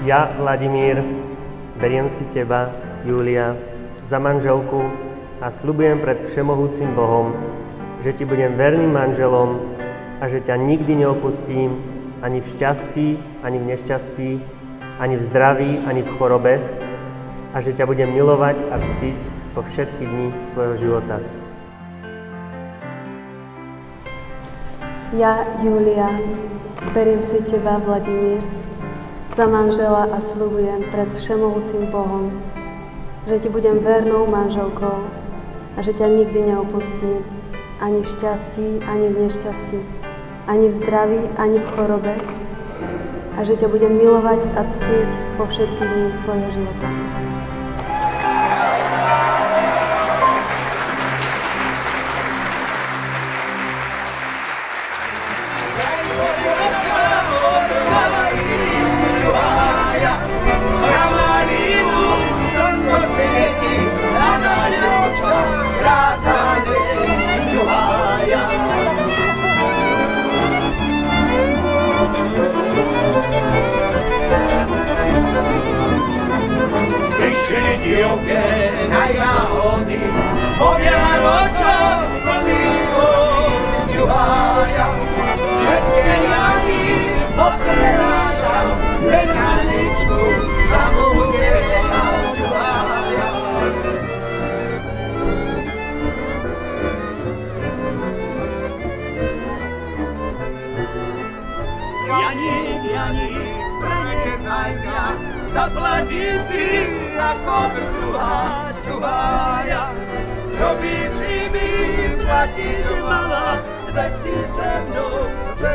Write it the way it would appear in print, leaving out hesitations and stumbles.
Ja, Vladimír, beriem si teba, Júlia, za manželku a sľubujem pred všemohúcim Bohom, že ti budem verným manželom a že ťa nikdy neopustím ani v šťastí, ani v nešťastí, ani v zdraví, ani v chorobe a že ťa budem milovať a ctiť po všetky dni svojho života. Ja, Júlia, beriem si teba, Vladimír, za manžela a sľubujem pred všemohúcim Bohom, že ti budem vernou manželkou a že ťa nikdy neopustím ani v šťastí, ani v nešťastí, ani v zdraví, ani v chorobe a že ťa budem milovať a ctiť po všetky dni svojho života. Dievke na jahody, poviaročom plnýho čuhaja. Všetky rany odprenášam, len raničku zamúdela čuhaja. Janík, prenesaj mňa, zaplatím ty ako druhá čuhaja. Čo by si mi platiť mala, veď si se mnou, že